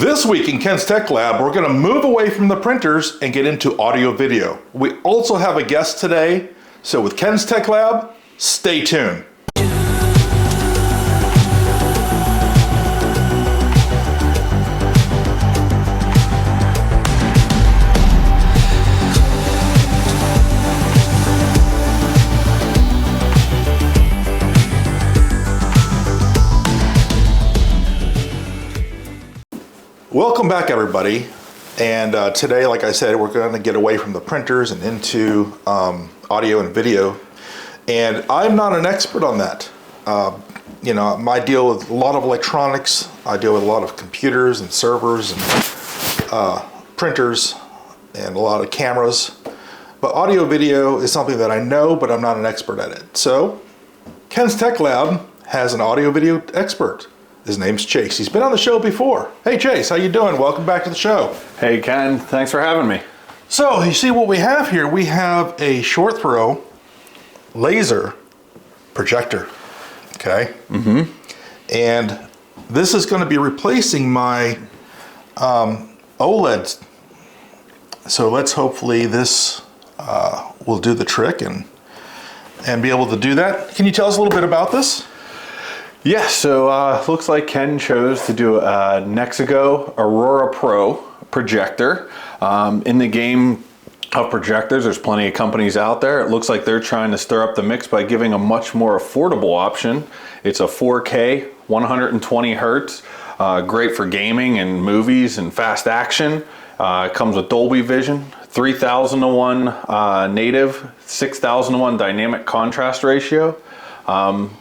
This week in Ken's Tech Lab, we're going to move away from the printers and get into audio video. We also have a guest today, so with Ken's Tech Lab, stay tuned. Welcome back, everybody. And today, like I said, we're going to get away from the printers and into audio and video. And I'm not an expert on that. I deal with a lot of electronics. I deal with a lot of computers and servers and printers and a lot of cameras. But audio video is something that I know, but I'm not an expert at it. So Ken's Tech Lab has an audio video expert. His name's Chase. He's been on the show before. Hey Chase, how you doing? Welcome back to the show. Hey Ken, thanks for having me. So you see what we have here? We have a short throw laser projector. Okay. Mm-hmm. And this is going to be replacing my OLED. So let's hopefully this will do the trick and be able to do that. Can you tell us a little bit about this? Yeah, so looks like Ken chose to do a Nexigo Aurora Pro projector. In the game of projectors, there's plenty of companies out there. It looks like they're trying to stir up the mix by giving a much more affordable option. It's a 4K, 120 hertz, great for gaming and movies and fast action. It comes with Dolby Vision, 3000:1 native, 6000:1 dynamic contrast ratio.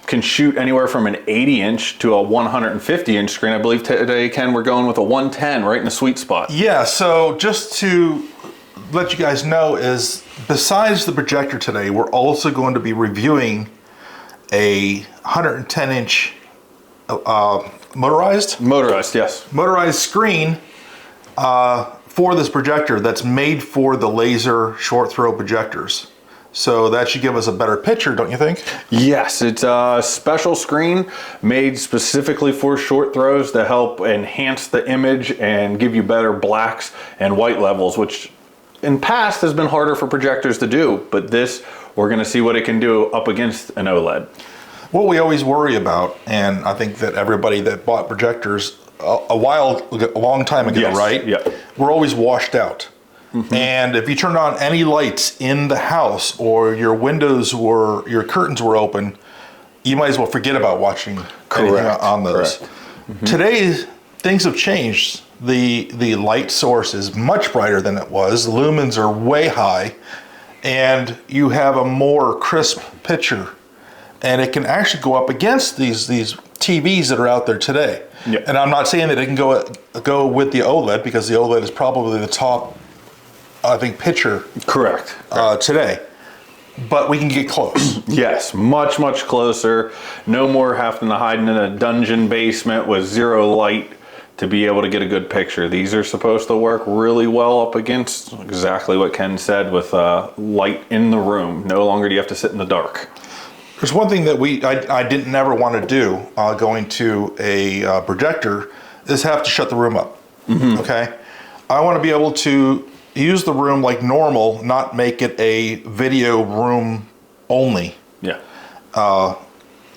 Can shoot anywhere from an 80-inch to a 150-inch screen. I believe today, Ken, we're going with a 110, right in the sweet spot. Yeah, so just to let you guys know is, besides the projector today, we're also going to be reviewing a 110-inch motorized? Motorized, yes. Motorized screen for this projector that's made for the laser short throw projectors. So that should give us a better picture, don't you think? Yes, it's a special screen made specifically for short throws to help enhance the image and give you better blacks and white levels, which in past has been harder for projectors to do, but this, we're gonna see what it can do up against an OLED. What we always worry about, and I think that everybody that bought projectors a long time ago, yes, right? Yeah. We're always washed out. Mm-hmm. And if you turned on any lights in the house or your curtains were open, you might as well forget about watching anything on those. Mm-hmm. Today, things have changed. The light source is much brighter than it was. The lumens are way high, and you have a more crisp picture. And it can actually go up against these TVs that are out there today. Yep. And I'm not saying that it can go with the OLED, because the OLED is probably the top, I think, picture today, but we can get close. Yes, much closer. No more having to hide in a dungeon basement with zero light to be able to get a good picture. These are supposed to work really well up against exactly what Ken said, with light in the room. No longer do you have to sit in the dark. There's one thing that I didn't never want to do going to a projector is have to shut the room up. Mm-hmm. Okay, I want to be able to use the room like normal, not make it a video room only. Yeah.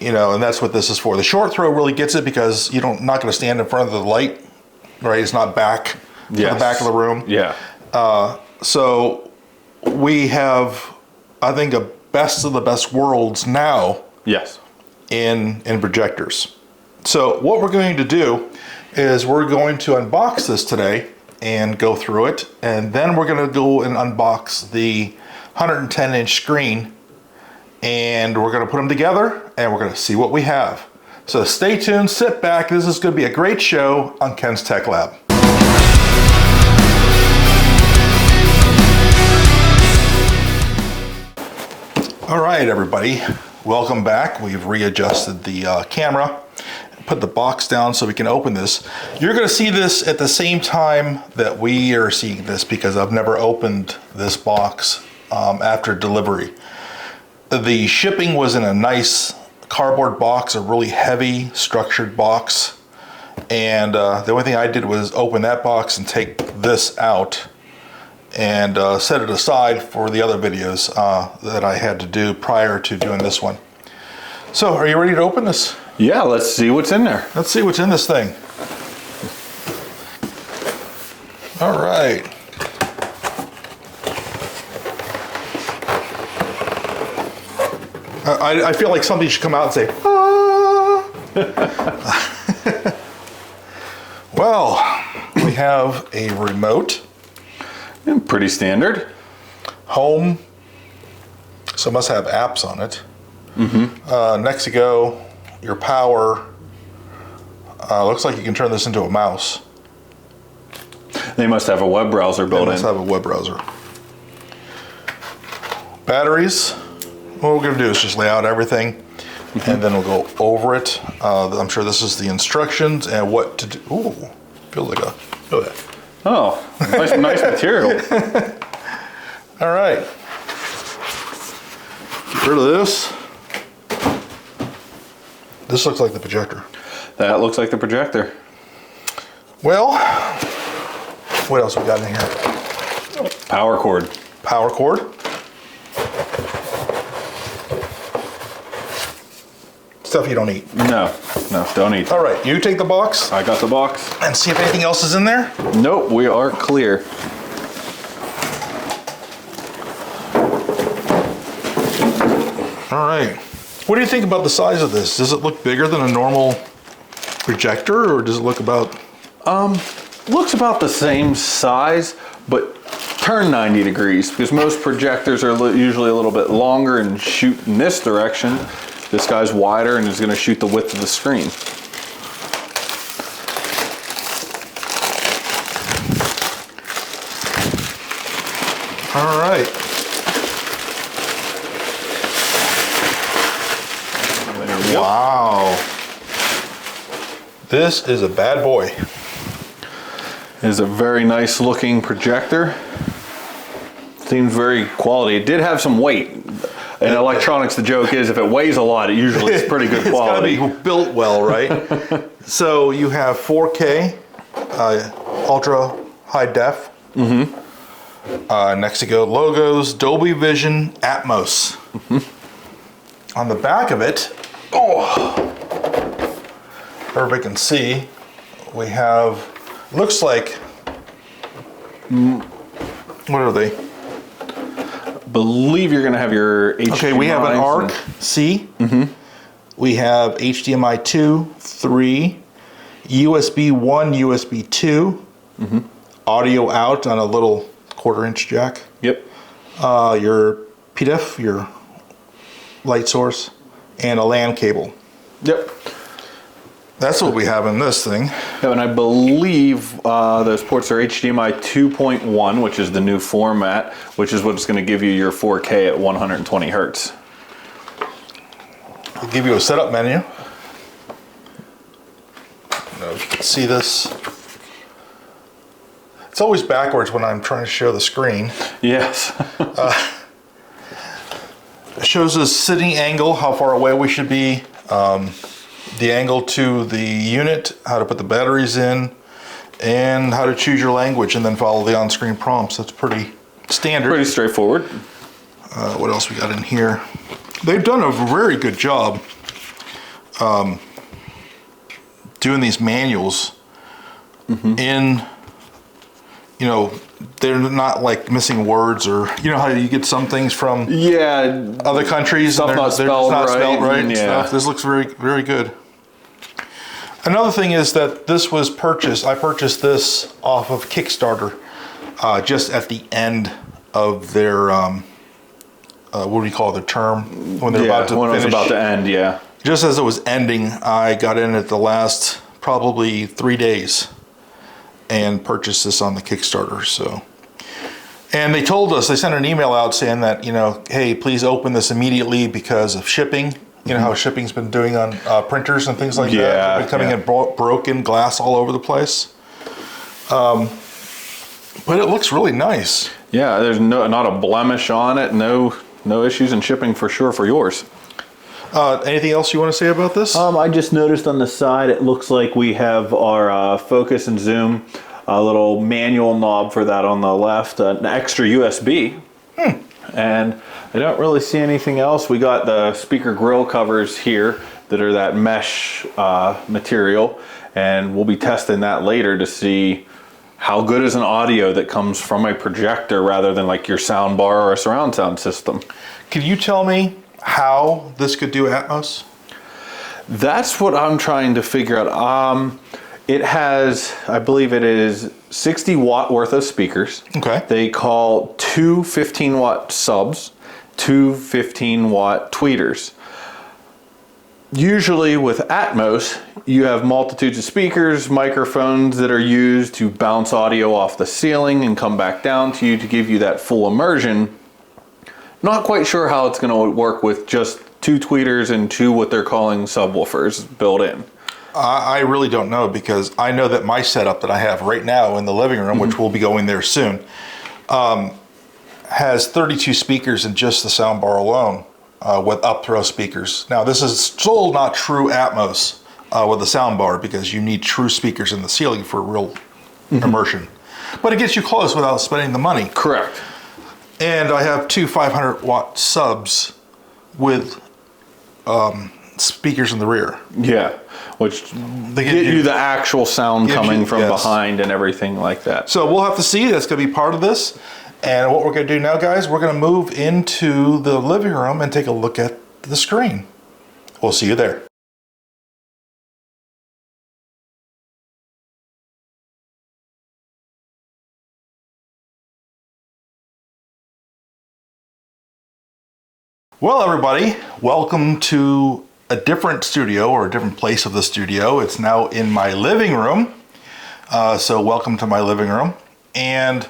And that's what this is for. The short throw really gets it because you're not going to stand in front of the light, right? It's not back to the back of the room. Yeah. So we have, I think, a best of the best worlds now. Yes. In projectors. So what we're going to do is we're going to unbox this today and go through it, and then we're going to go and unbox the 110-inch screen, and we're going to put them together and we're going to see what we have. So stay tuned, sit back. This is going to be a great show on Ken's Tech Lab. All right, everybody, welcome back. We've readjusted the camera, put the box down so we can open this. You're going to see this at the same time that we are seeing this, because I've never opened this box after delivery. The shipping was in a nice cardboard box, a really heavy structured box, And the only thing I did was open that box and take this out and set it aside for the other videos that I had to do prior to doing this one. So, are you ready to open this? Yeah, let's see what's in there. Let's see what's in this thing. All right. I feel like somebody should come out and say, ah. Well, we have a remote. Pretty standard. Home. So it must have apps on it. Nexigo, your power. Looks like you can turn this into a mouse. They must have a web browser built in. They must have a web browser. Batteries. What we're going to do is just lay out everything, and then we'll go over it. I'm sure this is the instructions and what to do. Ooh, feels like a. Look at that. Oh, nice material. All right. Get rid of this. This looks like the projector. That looks like the projector. Well, what else we got in here? Power cord. Power cord. Stuff you don't eat. No, don't eat. All right, you take the box. I got the box. And see if anything else is in there. Nope, we are clear. All right. What do you think about the size of this? Does it look bigger than a normal projector, or does it look about? Looks about the same size, but turn 90 degrees, because most projectors are usually a little bit longer and shoot in this direction. This guy's wider and is going to shoot the width of the screen. All right. Wow. This is a bad boy. It is a very nice looking projector. Seems very quality. It did have some weight. In electronics, the joke is if it weighs a lot, it usually is pretty good quality. It's gotta be built well, right? So you have 4K, ultra high def, Nexigo logos, Dolby Vision, Atmos. On the back of it, everybody can see, we have, looks like, what are they? Believe you're going to have your HDMI. Okay, we have an ARC C. We have HDMI 2, 3, USB 1, USB 2, audio out on a little 1/4-inch jack. Yep. Your PDIF, your light source, and a LAN cable. Yep. That's what we have in this thing. Yeah, and I believe those ports are HDMI 2.1, which is the new format, which is what's going to give you your 4K at 120 hertz. I'll give you a setup menu. You can see this. It's always backwards when I'm trying to show the screen. Yes. It shows us sitting angle, how far away we should be. The angle to the unit, how to put the batteries in, and how to choose your language, and then follow the on-screen prompts. That's pretty standard. Pretty straightforward. What else we got in here? They've done a very good job doing these manuals in, you know, they're not like missing words, or you know how you get some things from other countries, stuff not spelled right. And stuff. This looks very, very good. Another thing is that this was purchased. I purchased this off of Kickstarter, just at the end of their what do you call the term when they're about to finish? When it was about to end, yeah. Just as it was ending, I got in at the last probably 3 days and purchased this on the Kickstarter. So, and they told us, they sent an email out saying that, you know, hey, please open this immediately because of shipping. You know how shipping's been doing on printers and things like that. They've been coming in broken glass all over the place. But it looks really nice. Yeah, there's not a blemish on it. No issues in shipping for sure for yours. Anything else you want to say about this? I just noticed on the side, it looks like we have our focus and zoom, a little manual knob for that on the left, an extra USB. And I don't really see anything else. We got the speaker grill covers here that are that mesh material, and we'll be testing that later to see how good is an audio that comes from a projector rather than like your sound bar or a surround sound system. Can you tell me how this could do Atmos? That's what I'm trying to figure out. It has, I believe it is 60 watt worth of speakers. Okay. They call 2 15 watt subs, 2 15 watt tweeters. Usually with Atmos, you have multitudes of speakers, microphones that are used to bounce audio off the ceiling and come back down to you to give you that full immersion. Not quite sure how it's going to work with just 2 tweeters and 2 what they're calling subwoofers built in. I really don't know, because I know that my setup that I have right now in the living room, which we'll be going there soon, has 32 speakers in just the soundbar alone. With up-throw speakers. Now, this is still not true Atmos with the soundbar, because you need true speakers in the ceiling for real immersion. But it gets you close without spending the money. Correct. And I have 2 500 watt subs with speakers in the rear. Yeah, which they get you the actual sound coming from behind and everything like that. So we'll have to see. That's going to be part of this. And what we're going to do now, guys, we're going to move into the living room and take a look at the screen. We'll see you there. Well, everybody, welcome to a different studio, or a different place of the studio. It's now in my living room. So welcome to my living room. And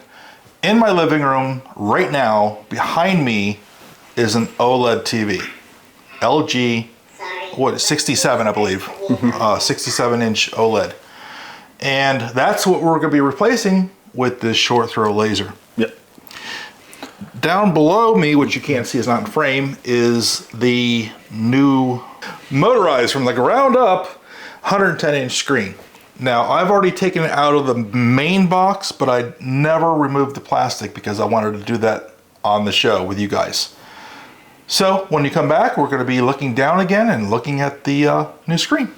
in my living room right now, behind me, is an OLED TV. LG, 67, I believe. 67-inch OLED. And that's what we're going to be replacing with this short throw laser. Yep. Down below me, which you can't see, is not in frame, is the new motorized from the ground up 110-inch screen. Now, I've already taken it out of the main box, but I never removed the plastic because I wanted to do that on the show with you guys. So when you come back, we're going to be looking down again and looking at the new screen.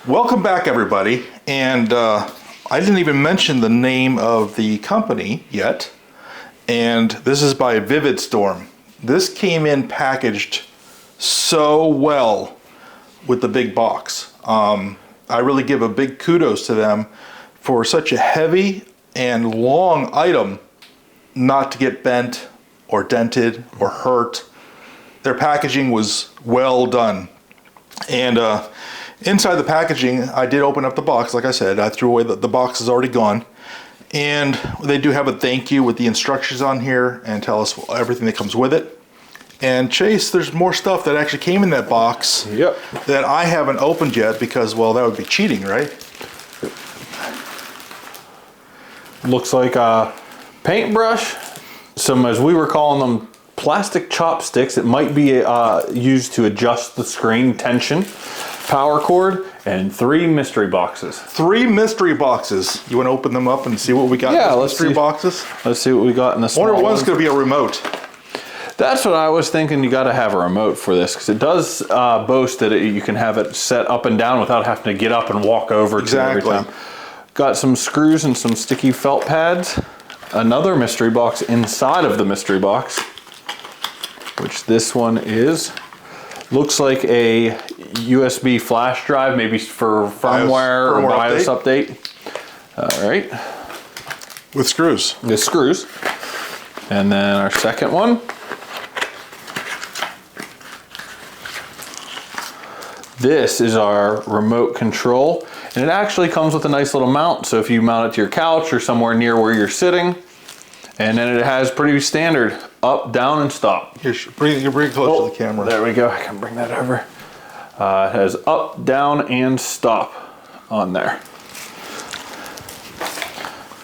Welcome back, everybody, and I didn't even mention the name of the company yet, and this is by VividStorm. This came in packaged so well with the big box. I really give a big kudos to them for such a heavy and long item not to get bent or dented or hurt. Their packaging was well done. And inside the packaging, I did open up the box. Like I said, I threw away the box is already gone. And they do have a thank you with the instructions on here and tell us everything that comes with it. And Chase, there's more stuff that actually came in that box that I haven't opened yet because, well, that would be cheating, right? Looks like a paintbrush, some, as we were calling them, plastic chopsticks. It might be used to adjust the screen tension, power cord, and 3 mystery boxes. 3 mystery boxes. You want to open them up and see what we got in the mystery boxes? Let's see what we got in the small one. One's going to be a remote. That's what I was thinking. You got to have a remote for this because it does boast that you can have it set up and down without having to get up and walk over to it every time. Got some screws and some sticky felt pads. Another mystery box inside of the mystery box, which this one is Looks like a USB flash drive, maybe for firmware or BIOS update. All right. With screws. With screws. And then our second one. This is our remote control, and it actually comes with a nice little mount. So if you mount it to your couch or somewhere near where you're sitting, and then it has pretty standard up, down, and stop. Here, bring it close to the camera. There we go. I can bring that over. It has up, down, and stop on there.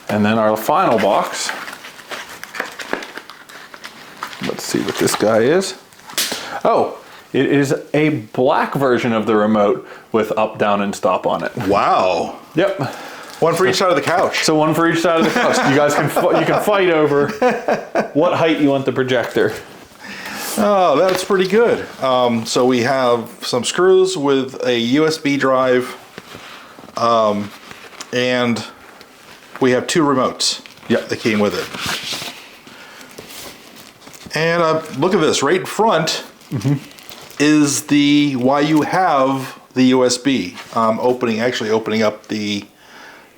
And then our final box. Let's see what this guy is. Oh, it is a black version of the remote with up, down, and stop on it. Wow. Yep. One for each side of the couch. So one for each side of the couch. You guys can fight over what height you want the projector. Oh, that's pretty good. So we have some screws with a USB drive, and we have 2 remotes. Yep. That came with it. And look at this, right in front is why you have the USB. Opening up the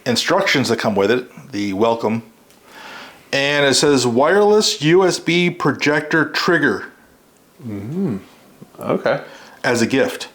instructions that come with it, the welcome. And it says wireless USB projector trigger. Okay. As a gift.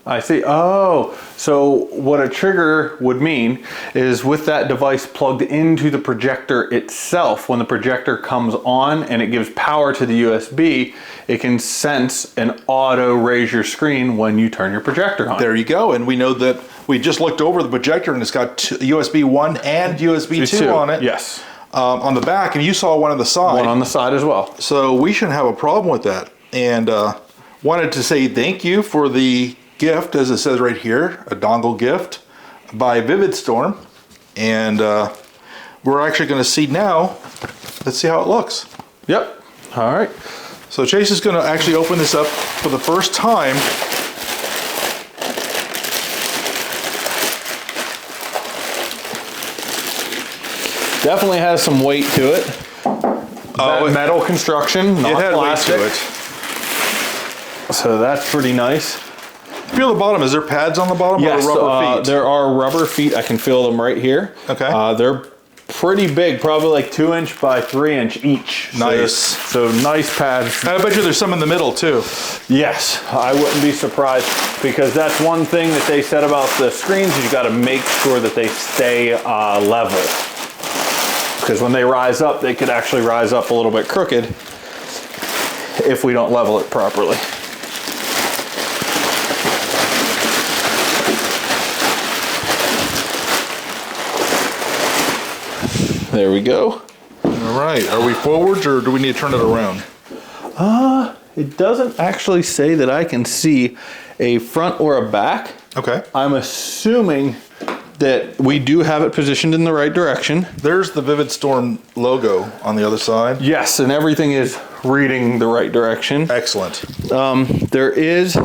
I see. Oh, so what a trigger would mean is with that device plugged into the projector itself, when the projector comes on and it gives power to the USB, it can sense and auto raise your screen when you turn your projector on. There you go. And we know that we just looked over the projector and it's got USB 1 and USB 2 on it. Yes. On the back, and you saw one on the side. One on the side as well. So we shouldn't have a problem with that. And wanted to say thank you for the gift, as it says right here, a dongle gift by VividStorm. And we're actually going to see now. Let's see how it looks. Yep. All right. So Chase is going to actually open this up for the first time. Definitely has some weight to it. Metal construction, not plastic. Weight to it. So that's pretty nice. Feel the bottom. Is there pads on the bottom? Yes, or rubber feet? There are rubber feet. I can feel them right here. Okay. They're pretty big, probably like 2" by 3" each. Nice. So nice pads. I bet you there's some in the middle too. Yes, I wouldn't be surprised, because that's one thing that they said about the screens is you got to make sure that they stay level. Because when they rise up, they could actually rise up a little bit crooked if we don't level it properly. There we go. All right, are we forwards or do we need to turn it around? It doesn't actually say that I can see a front or a back. Okay. I'm assuming that we do have it positioned in the right direction. There's the VividStorm logo on the other side. Yes, and everything is reading the right direction. Excellent. There is,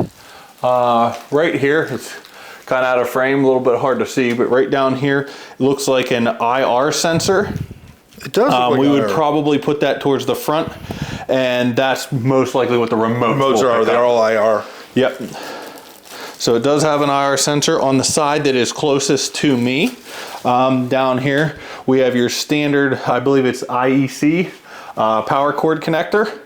right here, it's kind of out of frame, a little bit hard to see, but right down here, it looks like an IR sensor. It does look like we IR. would probably put that towards the front, and that's most likely what the remotes are. They're all IR. Yep. So it does have an IR sensor on the side that is closest to me. Down here, we have your standard, I believe it's IEC power cord connector,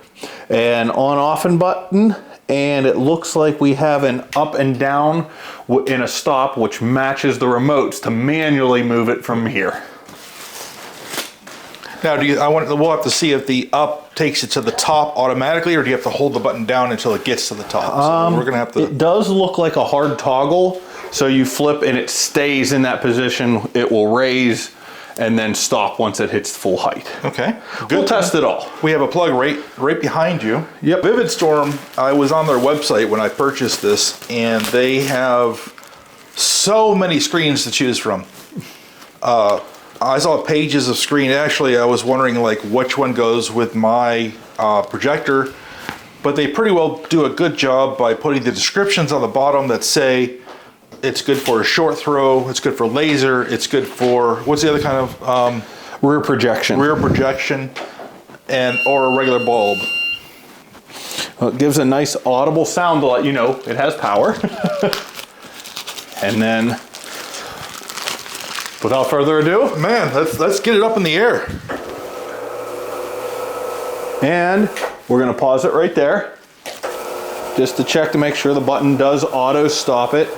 an on-off button, and it looks like we have an up and down in a stop, which matches the remotes to manually move it from here. Now, we'll have to see if the up takes it to the top automatically, or do you have to hold the button down until it gets to the top? So we're gonna have to. It does look like a hard toggle, so you flip and it stays in that position. It will raise and then stop once it hits full height. Okay, good. We'll test it all. We have a plug right behind you. Yep. VividStorm, I was on their website when I purchased this, and they have so many screens to choose from. I saw pages of screen. Actually, I was wondering like which one goes with my projector, but they pretty well do a good job by putting the descriptions on the bottom that say it's good for a short throw, it's good for laser, it's good for, what's the other kind of? Rear projection. Rear projection, or a regular bulb. Well, it gives a nice audible sound to let you know it has power. And then, without further ado, man, let's get it up in the air. And we're gonna pause it right there, just to check to make sure the button does auto stop it.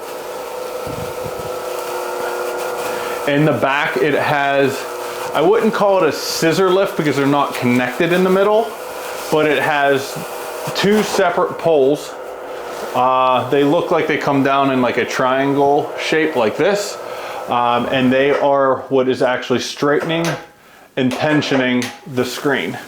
In the back, it has, I wouldn't call it a scissor lift because they're not connected in the middle, but it has 2 separate poles. They look like they come down in like a triangle shape like this. And they are what is actually straightening and tensioning the screen.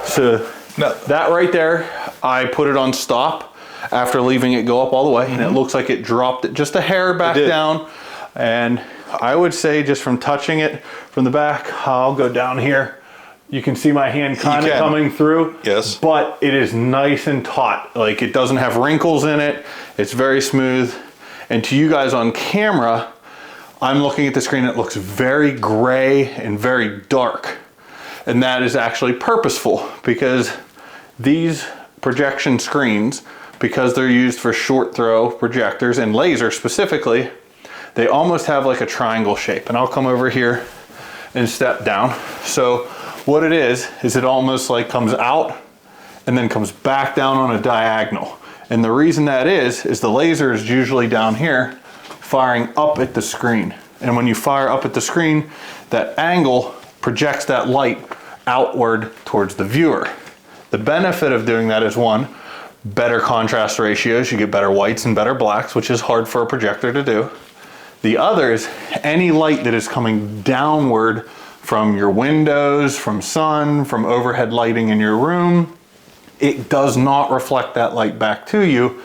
So now, that right there, I put it on stop after leaving it go up all the way, and it looks like it dropped it just a hair back down. And I would say just from touching it from the back, I'll go down here. You can see my hand kind of coming through. Yes. But it is nice and taut. Like, it doesn't have wrinkles in it. It's very smooth. And to you guys on camera, I'm looking at the screen, it looks very gray and very dark. And that is actually purposeful, because these projection screens, because they're used for short throw projectors and laser specifically, they almost have like a triangle shape. And I'll come over here and step down. So what it is it almost like comes out and then comes back down on a diagonal. And the reason that is the laser is usually down here firing up at the screen. And when you fire up at the screen, that angle projects that light outward towards the viewer. The benefit of doing that is, one, better contrast ratios. You get better whites and better blacks, which is hard for a projector to do. The other is any light that is coming downward from your windows, from sun, from overhead lighting in your room, it does not reflect that light back to you.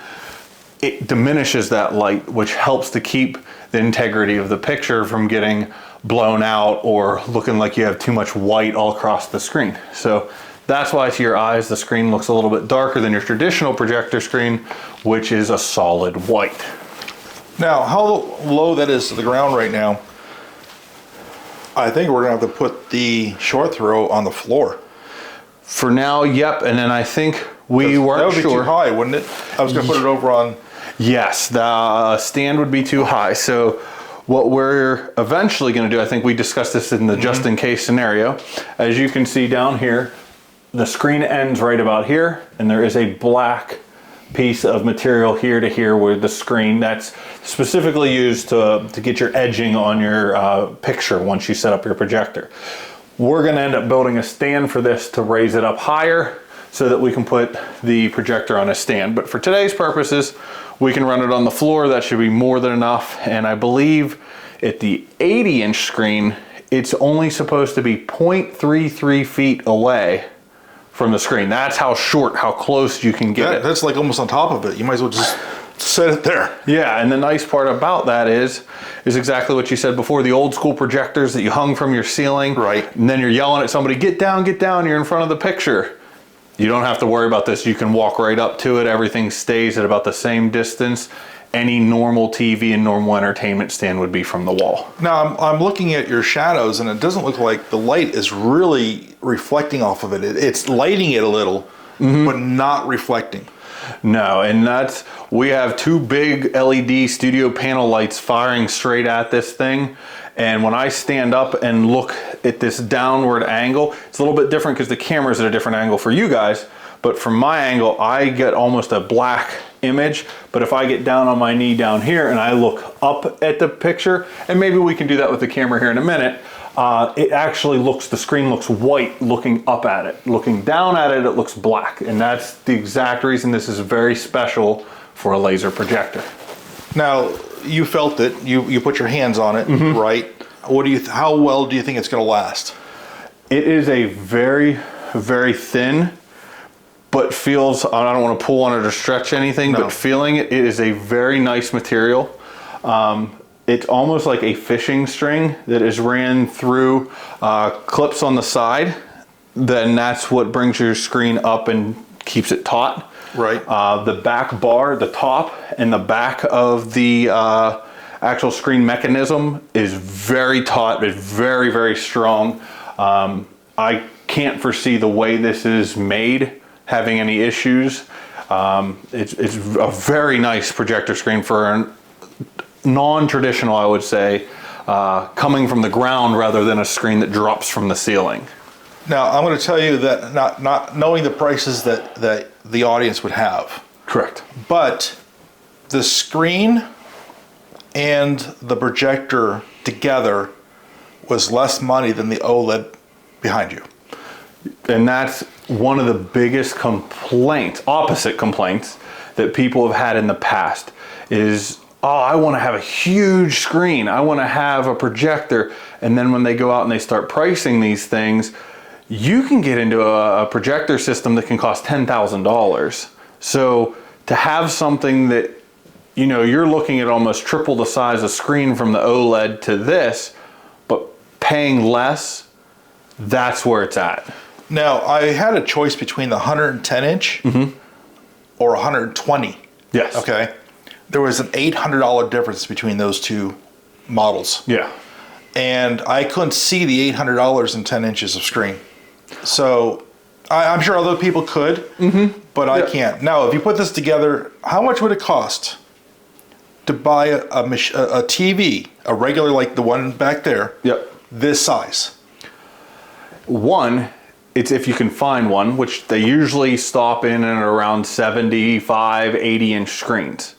It diminishes that light, which helps to keep the integrity of the picture from getting blown out or looking like you have too much white all across the screen. So that's why to your eyes, the screen looks a little bit darker than your traditional projector screen, which is a solid white. Now, how low that is to the ground right now, I think we're gonna have to put the short throw on the floor. For now, yep, and then I think we weren't sure. That would be too high, wouldn't it? I was gonna put it over on... Yes, the stand would be too high. So what we're eventually gonna do, I think we discussed this in the just in case scenario. As you can see down here, the screen ends right about here, and there is a black piece of material here to here where the screen that's specifically used to get your edging on your picture once you set up your projector. We're gonna end up building a stand for this to raise it up higher so that we can put the projector on a stand. But for today's purposes, we can run it on the floor. That should be more than enough. And I believe at the 80-inch screen, it's only supposed to be 0.33 feet away from the screen. That's how short, how close you can get it. That's like almost on top of it. You might as well just set it there. Yeah, and the nice part about that is exactly what you said before, the old school projectors that you hung from your ceiling. Right. And then you're yelling at somebody, get down, you're in front of the picture. You don't have to worry about this. You can walk right up to it. Everything stays at about the same distance any normal TV and normal entertainment stand would be from the wall. Now I'm looking at your shadows, and it doesn't look like the light is really reflecting off of it. It's lighting it a little, but not reflecting. No, and we have two big LED studio panel lights firing straight at this thing. And when I stand up and look at this downward angle, it's a little bit different because the camera's at a different angle for you guys. But from my angle, I get almost a black image. But if I get down on my knee down here and I look up at the picture, and maybe we can do that with the camera here in a minute, it actually the screen looks white looking up at it. Looking down at it, it looks black. And that's the exact reason this is very special for a laser projector. Now, you felt it, you put your hands on it, right? How well do you think it's gonna last? It is a very, very thin, but feels, I don't want to pull on it or stretch anything, but feeling it is a very nice material. It's almost like a fishing string that is ran through clips on the side. Then that's what brings your screen up and keeps it taut. Right. The back bar, the top and the back of the actual screen mechanism is very taut. It's very, very strong. I can't foresee the way this is made having any issues. It's a very nice projector screen for a non-traditional, I would say, coming from the ground rather than a screen that drops from the ceiling. Now, I'm going to tell you that not knowing the prices that the audience would have. Correct. But the screen and the projector together was less money than the OLED behind you. And that's one of the biggest opposite complaints that people have had in the past is, oh, I want to have a huge screen. I want to have a projector. And then when they go out and they start pricing these things, you can get into a projector system that can cost $10,000. So to have something that, you know, you're looking at almost triple the size of screen from the OLED to this, but paying less, that's where it's at. Now, I had a choice between the 110 inch or 120. Yes. Okay. There was an $800 difference between those two models. Yeah. And I couldn't see the $800 in 10 inches of screen. So I'm sure other people could, but I can't. Now, if you put this together, how much would it cost to buy a TV, a regular like the one back there, this size? One, it's if you can find one, which they usually stop in and around 75, 80-inch screens.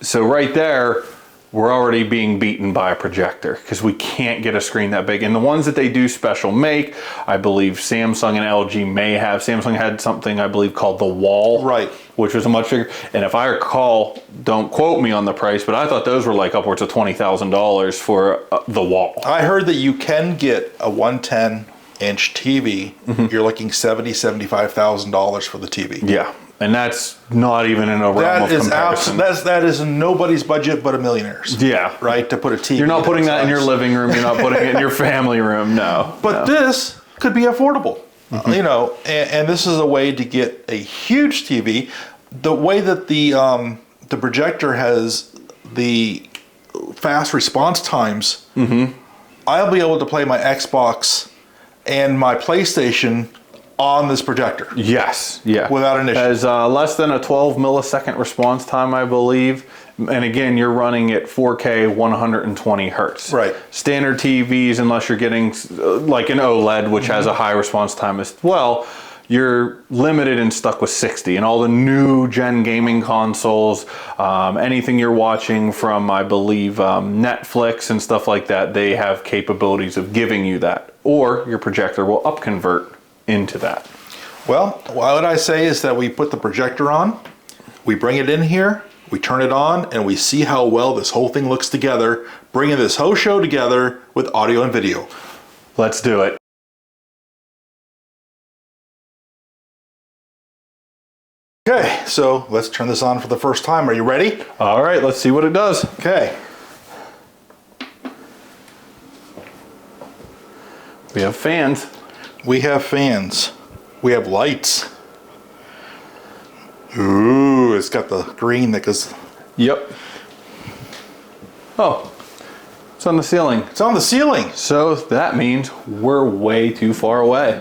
So right there, we're already being beaten by a projector because we can't get a screen that big. And the ones that they do special make, I believe Samsung and LG may have. Samsung had something, I believe, called the Wall. Right. Which was a much bigger. And if I recall, don't quote me on the price, but I thought those were like upwards of $20,000 for the Wall. I heard that you can get a 110-inch TV. You're looking $75,000 for the TV. Yeah. And that's not even in a realm of comparison. That is nobody's budget but a millionaire's. Yeah. Right? To put a TV. You're not putting that in your living room. You're not putting it in your family room. No. But this could be affordable. You know, and this is a way to get a huge TV. The way that the projector has the fast response times, I'll be able to play my Xbox and my PlayStation on this projector. Yes, yeah. Without an issue. As less than a 12 millisecond response time, I believe. And again, you're running at 4K 120 hertz. Right. Standard TVs, unless you're getting like an OLED, which has a high response time as well, you're limited and stuck with 60. And all the new gen gaming consoles, anything you're watching from, I believe, Netflix and stuff like that, they have capabilities of giving you that. Or your projector will upconvert into that. Well, what I say is that we put the projector on, we bring it in here, we turn it on, and we see how well this whole thing looks together, bringing this whole show together with audio and video. Let's do it. Okay, so let's turn this on for the first time. Are you ready? All right, let's see what it does. Okay. We have fans. We have fans. We have lights. Ooh, it's got the green that goes... Yep. Oh, it's on the ceiling. It's on the ceiling. So that means we're way too far away.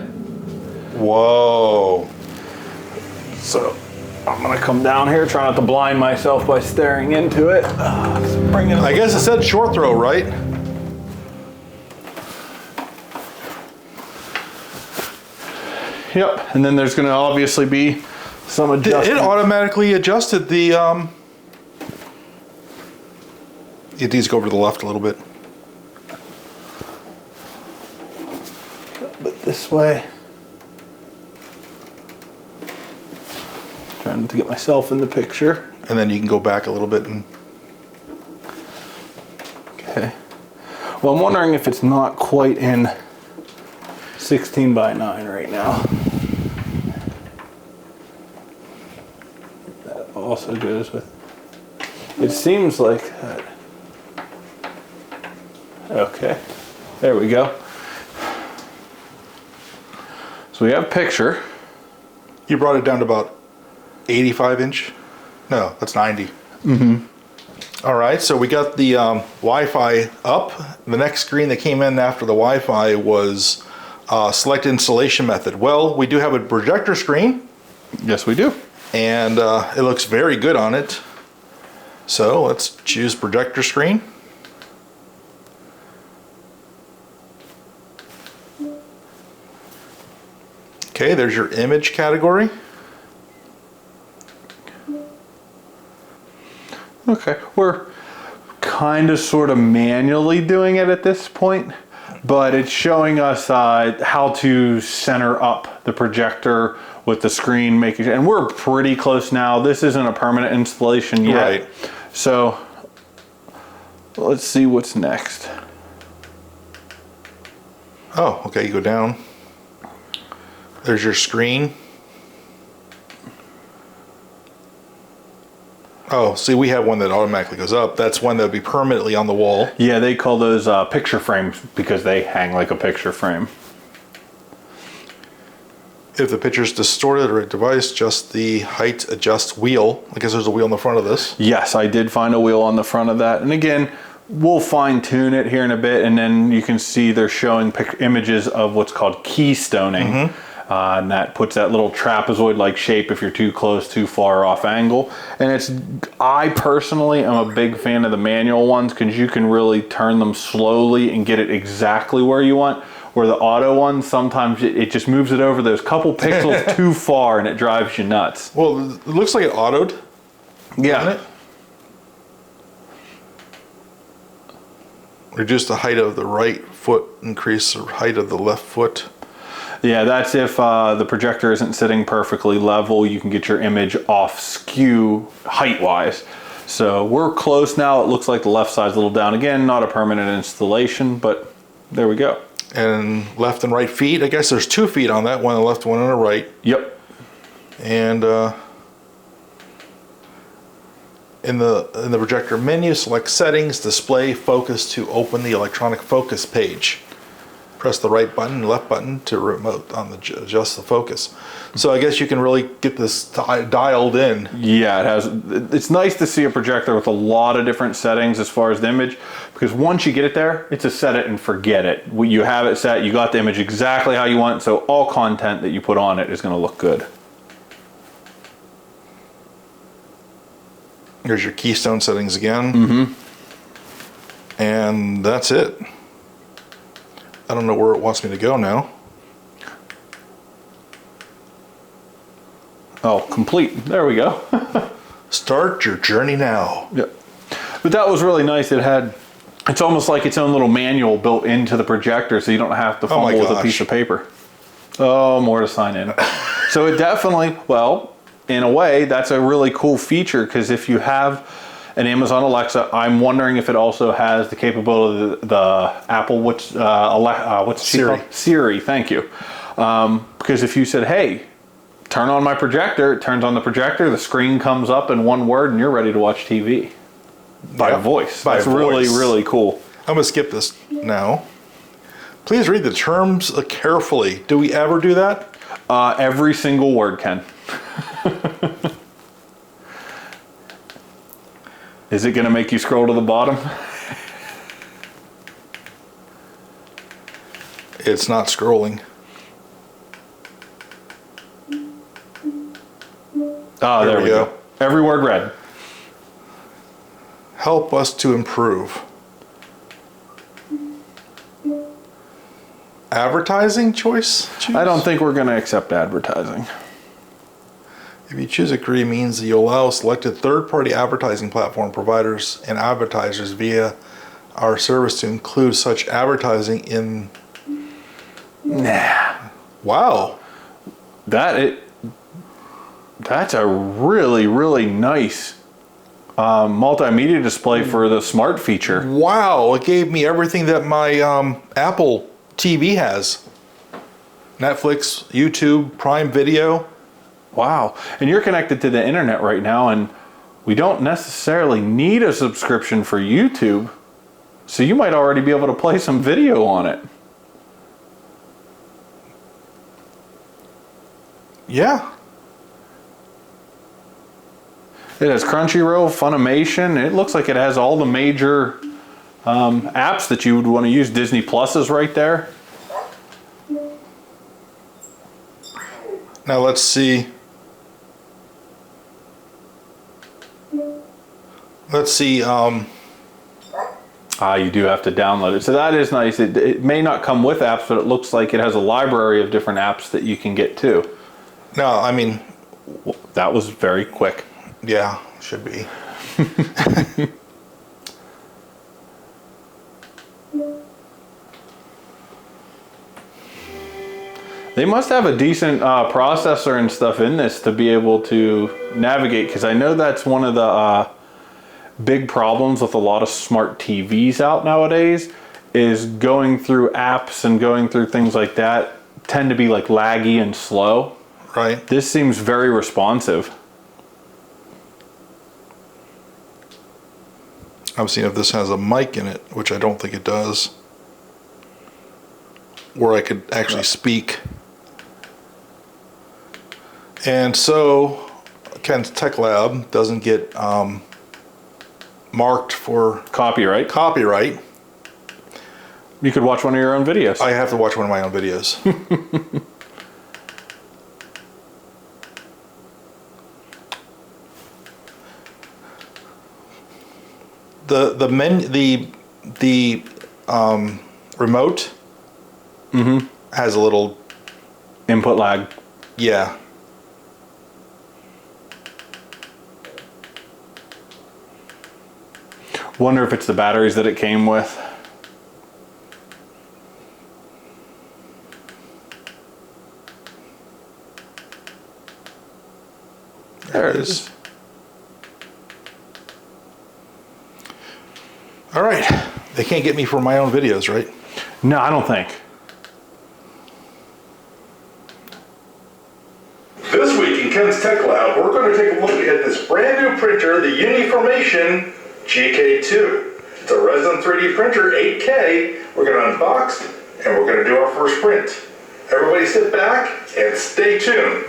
Whoa. So I'm gonna come down here, try not to blind myself by staring into it. I guess it said short throw, right? Yep, and then there's going to obviously be some adjustment. It automatically adjusted the, it needs to go over to the left a little bit. But this way. Trying to get myself in the picture. And then you can go back a little bit and... Okay. Well, I'm wondering if it's not quite in 16 by 9 right now. That also goes with, it seems like that. Okay, there we go. So we have picture. You brought it down to about 85 inch? No, that's 90. All right, so we got the Wi-Fi up. The next screen that came in after the Wi-Fi was select installation method. Well, we do have a projector screen. Yes, we do. and it looks very good on it. So let's choose projector screen. Okay, there's your image category. Okay, we're kind of sort of manually doing it at this point, but it's showing us how to center up the projector with the screen, and we're pretty close now. This isn't a permanent installation yet. Right. So let's see what's next. Oh, okay, you go down. There's your screen. Oh, see, we have one that automatically goes up. That's one that would be permanently on the wall. Yeah, they call those picture frames because they hang like a picture frame. If the picture is distorted or a device, just the height adjust wheel. I guess there's a wheel in the front of this. Yes, I did find a wheel on the front of that. And again, we'll fine tune it here in a bit, and then you can see they're showing images of what's called keystoning. And that puts that little trapezoid-like shape if you're too close, too far off angle. And I personally am a big fan of the manual ones because you can really turn them slowly and get it exactly where you want. Where the auto ones, sometimes it just moves it over those couple pixels too far and it drives you nuts. Well, it looks like it autoed. Yeah. It? Reduce the height of the right foot, increase the height of the left foot. Yeah, that's if the projector isn't sitting perfectly level. You can get your image off skew height-wise. So we're close now. It looks like the left side's a little down again. Not a permanent installation, but there we go. And left and right feet. I guess there's 2 feet on that, one on the left, one on the right. Yep. And in the projector menu, select settings, display, focus to open the electronic focus page. Press the right button and left button to remote on adjust the focus. So I guess you can really get this dialed in. Yeah, it has. It's nice to see a projector with a lot of different settings as far as the image, because once you get it there, it's a set it and forget it. You have it set, you got the image exactly how you want it, so all content that you put on it is going to look good. Here's your keystone settings again. And that's it. I don't know where it wants me to go now. Oh, complete. There we go. Start your journey now. Yep. But that was really nice. It's almost like its own little manual built into the projector, so you don't have to fumble with a piece of paper. Oh, more to sign in. So it definitely, well, in a way, that's a really cool feature, because if you have an Amazon Alexa, I'm wondering if it also has the capability of the Apple, what's Siri. Siri, thank you. Because if you said, hey, turn on my projector, it turns on the projector, the screen comes up in one word, and you're ready to watch TV. By voice. That's really, really cool. I'm going to skip this now. Please read the terms carefully. Do we ever do that? Every single word, Ken. Is it going to make you scroll to the bottom? It's not scrolling. Oh, there we go. Every word read. Help us to improve. Advertising choice? I don't think we're going to accept advertising. If you choose agree, means that you allow selected third-party advertising platform providers and advertisers via our service to include such advertising in. Nah. Wow. That's a really, really nice multimedia display for the smart feature. Wow, it gave me everything that my Apple TV has. Netflix, YouTube, Prime Video. Wow. And you're connected to the internet right now, and we don't necessarily need a subscription for YouTube, so you might already be able to play some video on it. Yeah. It has Crunchyroll, Funimation. It looks like it has all the major apps that you would want to use. Disney Plus is right there. Now let's see. Let's see. You do have to download it. So that is nice. It may not come with apps, but it looks like it has a library of different apps that you can get too. No, I mean... Well, that was very quick. Yeah, should be. They must have a decent processor and stuff in this to be able to navigate, because I know that's one of the big problems with a lot of smart TVs out nowadays, is going through apps and going through things like that tend to be like laggy and slow. Right. This seems very responsive. I'm seeing if this has a mic in it, which I don't think it does, where I could actually speak. And so Ken's Tech Lab doesn't get marked for copyright. You could watch one of your own videos. I have to watch one of my own videos. the remote has a little input lag. Yeah. Wonder if it's the batteries that it came with. There it is. All right. They can't get me for my own videos, right? No, I don't think. This week in Ken's Tech Lab, we're going to take a look at this brand new printer, the Uniformation GK2. It's a resin 3D printer, 8K. We're going to unbox and we're going to do our first print. Everybody sit back and stay tuned.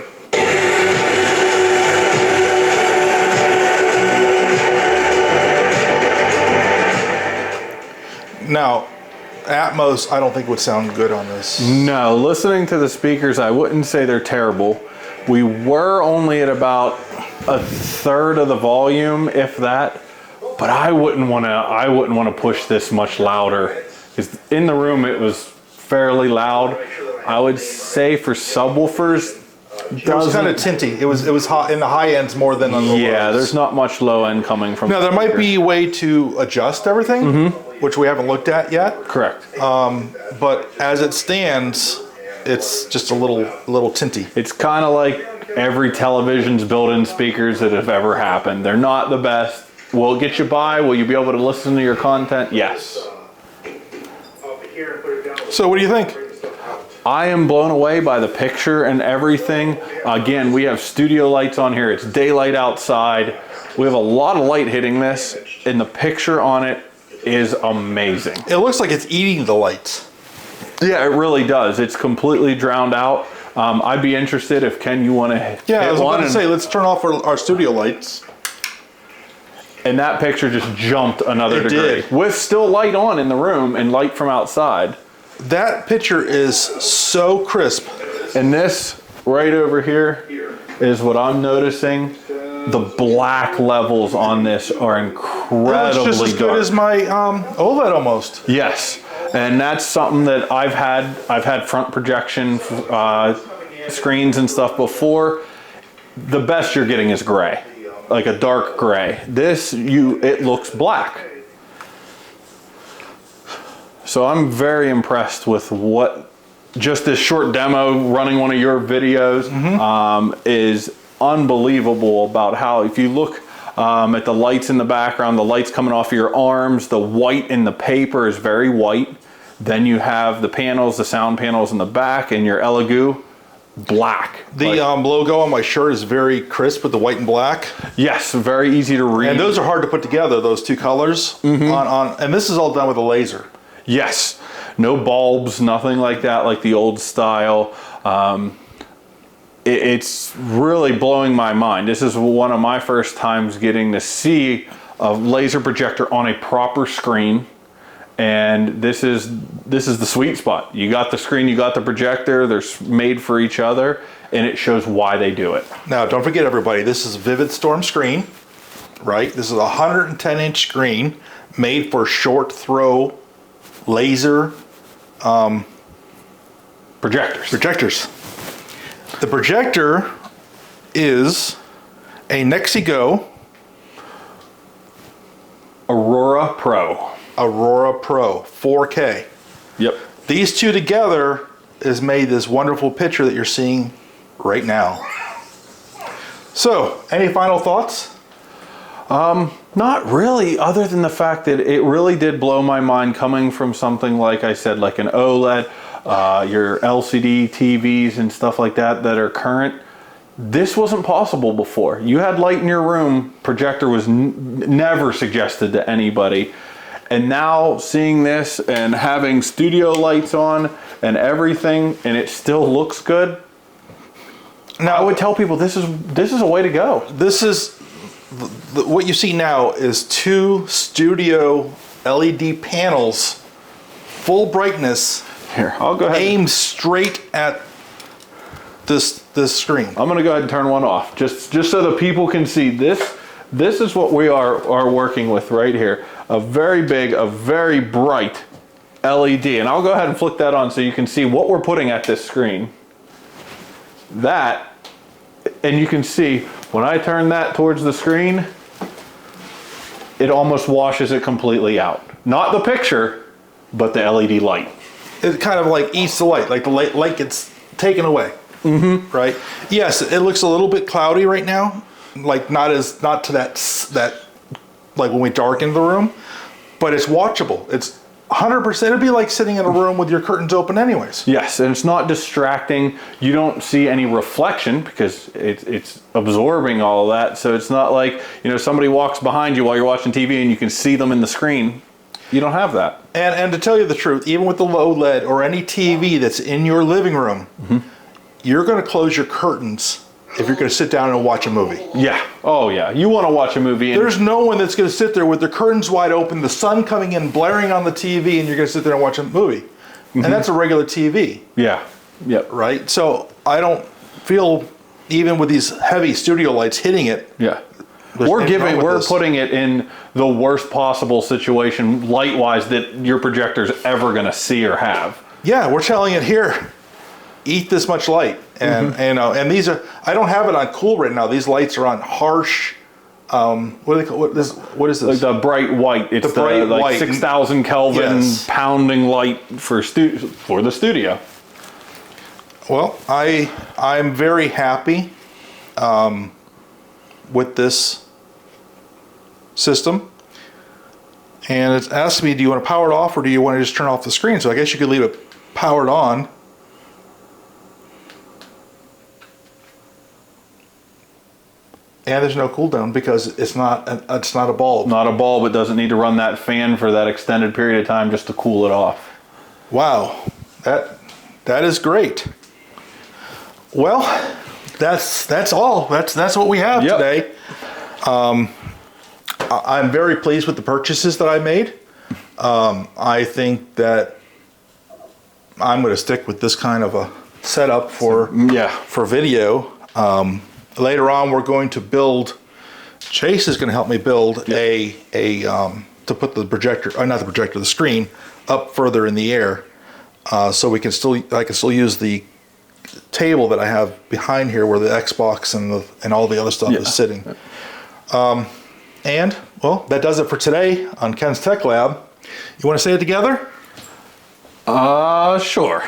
Now, Atmos, I don't think would sound good on this. No, listening to the speakers, I wouldn't say they're terrible. We were only at about a third of the volume, if that. But I wouldn't want to push this much louder, because in the room it was fairly loud. I would say for subwoofers, it was kind of tinty. It was hot in the high ends more than on the lows. Yeah, there's not much low end coming from. Now there might be a way to adjust everything, which we haven't looked at yet. Correct. But as it stands, it's just a little tinty. It's kind of like every television's built-in speakers that have ever happened. They're not the best. Will it get you by? Will you be able to listen to your content? Yes. So what do you think? I am blown away by the picture and everything. Again, we have studio lights on here. It's daylight outside. We have a lot of light hitting this, and the picture on it is amazing. It looks like it's eating the lights. Yeah, it really does. It's completely drowned out. I'd be interested if, Ken, you want to Yeah, I was about to say, let's turn off our studio lights. And that picture just jumped another degree. Did. With still light on in the room and light from outside. That picture is so crisp. And this right over here is what I'm noticing. The black levels on this are incredibly It's just as good as my OLED almost. Yes, and that's something that I've had front projection screens and stuff before. The best you're getting is gray, like a dark gray. This it looks black. So I'm very impressed with what just this short demo running one of your videos is unbelievable about how, if you look at the lights in the background, the lights coming off of your arms, the white in the paper is very white. Then you have the panels, the sound panels in the back, and your Elegoo black. The logo on my shirt is very crisp with the white and black. Yes, very easy to read. And those are hard to put together, those two colors. And this is all done with a laser. Yes, no bulbs, nothing like that, like the old style. It's really blowing my mind. This is one of my first times getting to see a laser projector on a proper screen. And this is the sweet spot. You got the screen, you got the projector, they're made for each other, and it shows why they do it. Now, don't forget everybody, this is VividStorm screen. right? This is a 110-inch screen made for short throw laser projectors. The projector is a Nexigo Aurora Pro 4K. Yep. These two together has made this wonderful picture that you're seeing right now. So, any final thoughts? Not really, other than the fact that it really did blow my mind coming from something like I said, like an OLED, your LCD TVs and stuff like that are current. This wasn't possible before. You had light in your room, projector was never suggested to anybody. And now seeing this and having studio lights on and everything, and it still looks good. Now, I would tell people this is a way to go. This is what you see now is 2 studio LED panels, full brightness. Here, I'll go ahead. Aimed straight at this screen. I'm going to go ahead and turn one off, just so the people can see this. This is what we are working with right here. A very big, a very bright LED. And I'll go ahead and flick that on so you can see what we're putting at this screen. That, and you can see when I turn that towards the screen, it almost washes it completely out. Not the picture, but the LED light. It kind of like eats the light, like the light gets taken away. Mm-hmm. Right? Yes, it looks a little bit cloudy right now. Like not to that like when we darken the room, but it's watchable. It's 100%. It'd be like sitting in a room with your curtains open anyways. Yes, and it's not distracting. You don't see any reflection because it's absorbing all of that. So it's not like, somebody walks behind you while you're watching TV and you can see them in the screen. You don't have that. And to tell you the truth, even with the low LED or any TV that's in your living room, you're going to close your curtains if you're going to sit down and watch a movie. Yeah. Oh, yeah. You want to watch a movie. There's no one that's going to sit there with their curtains wide open, the sun coming in, blaring on the TV, and you're going to sit there and watch a movie. And that's a regular TV. Yeah. Yep. Right? So I don't feel, even with these heavy studio lights hitting it. Yeah. We're putting it in the worst possible situation light-wise that your projector's ever going to see or have. Yeah, we're telling it here, eat this much light. And and these are, I don't have it on cool right now. These lights are on harsh, what do they call, what is this? Like the bright white. It's the bright white, 6,000 Kelvin pounding light for the studio. Well, I'm very happy with this system. And it's asked me, do you want to power it off or do you want to just turn off the screen? So I guess you could leave it powered on. And there's no cool down because it's not a bulb. Not a bulb. It doesn't need to run that fan for that extended period of time just to cool it off. Wow, that is great. Well, that's all. That's what we have today. I'm very pleased with the purchases that I made. I think that I'm going to stick with this kind of a setup for video. Later on, we're going to build. Chase is going to help me build to put the projector, the screen up further in the air, so I can still use the table that I have behind here, where the Xbox and all the other stuff is sitting. And well, that does it for today on Ken's Tech Lab. You want to say it together? Sure.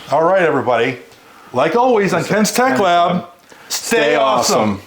All right, everybody. Like always on Ken's Tech Lab. Stay awesome.